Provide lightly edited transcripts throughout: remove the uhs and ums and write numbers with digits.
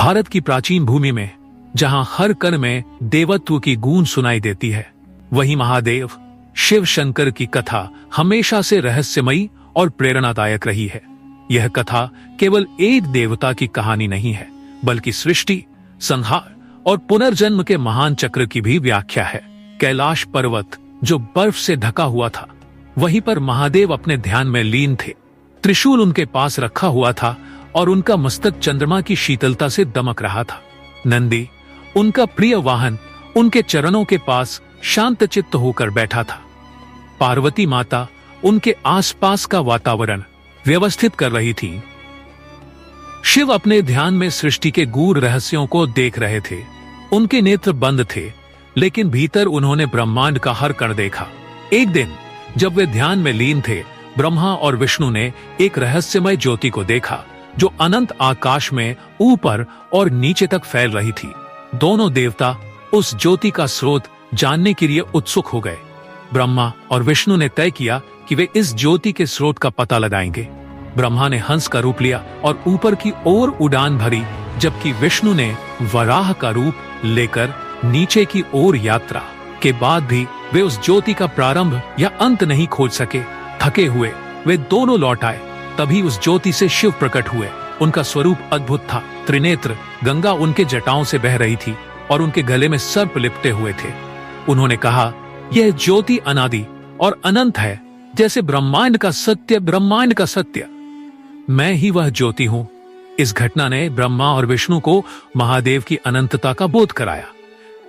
भारत की प्राचीन भूमि में जहां हर कण में देवत्व की गूंज सुनाई देती है, वहीं महादेव शिव शंकर की कथा हमेशा से रहस्यमयी और प्रेरणादायक रही है। यह कथा केवल एक देवता की कहानी नहीं है, बल्कि सृष्टि, संहार और पुनर्जन्म के महान चक्र की भी व्याख्या है। कैलाश पर्वत जो बर्फ से ढका हुआ था, वहीं पर महादेव अपने ध्यान में लीन थे। त्रिशूल उनके पास रखा हुआ था और उनका मस्तक चंद्रमा की शीतलता से दमक रहा था। नंदी, उनका प्रिय वाहन, उनके चरणों के पास शांतचित्त होकर बैठा था। पार्वती माता उनके आसपास का वातावरण व्यवस्थित कर रही थी। शिव अपने ध्यान में सृष्टि के गूढ़ रहस्यों को देख रहे थे। उनके नेत्र बंद थे, लेकिन भीतर उन्होंने ब्रह्मांड का हर कण देखा। एक दिन जब वे ध्यान में लीन थे, ब्रह्मा और विष्णु ने एक रहस्यमय ज्योति को देखा जो अनंत आकाश में ऊपर और नीचे तक फैल रही थी। दोनों देवता उस ज्योति का स्रोत जानने के लिए उत्सुक हो गए। ब्रह्मा और विष्णु ने तय किया कि वे इस ज्योति के स्रोत का पता लगाएंगे। ब्रह्मा ने हंस का रूप लिया और ऊपर की ओर उड़ान भरी, जबकि विष्णु ने वराह का रूप लेकर नीचे की ओर यात्रा के बाद भी वे उस ज्योति का प्रारंभ या अंत नहीं खोज सके। थके हुए वे दोनों लौट आए। तभी उस ज्योति से शिव प्रकट हुए। उनका स्वरूप अद्भुत था। त्रिनेत्र गंगा उनके जटाओं से बह रही थी और उनके गले में सर्प लिपटे हुए थे। उन्होंने कहा, यह ज्योति अनादि और अनंत है, जैसे ब्रह्मांड का सत्य मैं ही वह ज्योति हूं। इस घटना ने ब्रह्मा और विष्णु को महादेव की अनंतता का बोध कराया,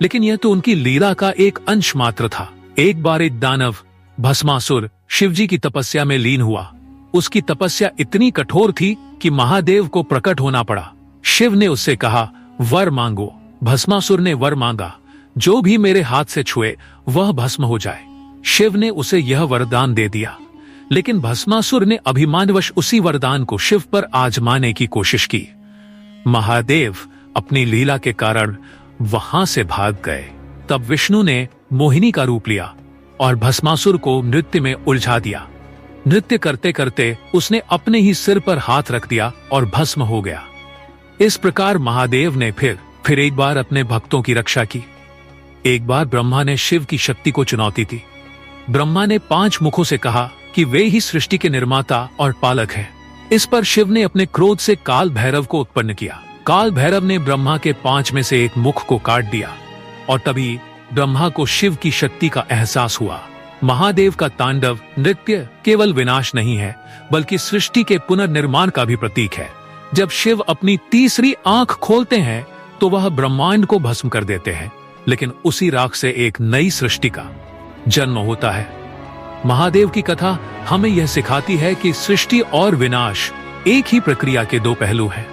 लेकिन यह तो उनकी लीला का एक अंश मात्र था। एक बार एक दानव भस्मासुर शिवजी की तपस्या में लीन हुआ। उसकी तपस्या इतनी कठोर थी कि महादेव को प्रकट होना पड़ा। शिव ने उससे कहा, वर मांगो। भस्मासुर ने वर मांगा, जो भी मेरे हाथ से छुए वह भस्म हो जाए। शिव ने उसे यह वरदान दे दिया, लेकिन भस्मासुर ने अभिमानवश उसी वरदान को शिव पर आजमाने की कोशिश की। महादेव अपनी लीला के कारण वहां से भाग गए। तब विष्णु ने मोहिनी का रूप लिया और भस्मासुर को नृत्य में उलझा दिया। नृत्य करते करते उसने अपने ही सिर पर हाथ रख दिया और भस्म हो गया। इस प्रकार महादेव ने फिर एक बार अपने भक्तों की रक्षा की। एक बार ब्रह्मा ने शिव की शक्ति को चुनौती दी। ब्रह्मा ने 5 मुखों से कहा कि वे ही सृष्टि के निर्माता और पालक हैं। इस पर शिव ने अपने क्रोध से काल भैरव को उत्पन्न किया। काल भैरव ने ब्रह्मा के 5 में से एक मुख को काट दिया और तभी ब्रह्मा को शिव की शक्ति का एहसास हुआ। महादेव का तांडव नृत्य केवल विनाश नहीं है, बल्कि सृष्टि के पुनर्निर्माण का भी प्रतीक है। जब शिव अपनी तीसरी आंख खोलते हैं तो वह ब्रह्मांड को भस्म कर देते हैं, लेकिन उसी राख से एक नई सृष्टि का जन्म होता है। महादेव की कथा हमें यह सिखाती है कि सृष्टि और विनाश एक ही प्रक्रिया के 2 पहलू हैं।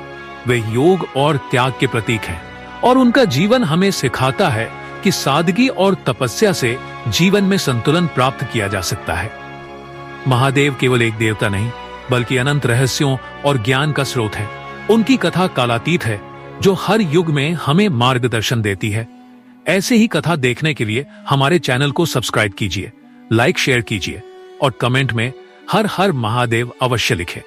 वे योग और त्याग के प्रतीक हैं और उनका जीवन हमें सिखाता है कि सादगी और तपस्या से जीवन में संतुलन प्राप्त किया जा सकता है। महादेव केवल एक देवता नहीं, बल्कि अनंत रहस्यों और ज्ञान का स्रोत है। उनकी कथा कालातीत है, जो हर युग में हमें मार्गदर्शन देती है। ऐसे ही कथा देखने के लिए हमारे चैनल को सब्सक्राइब कीजिए, लाइक शेयर कीजिए और कमेंट में हर हर महादेव अवश्य लिखें।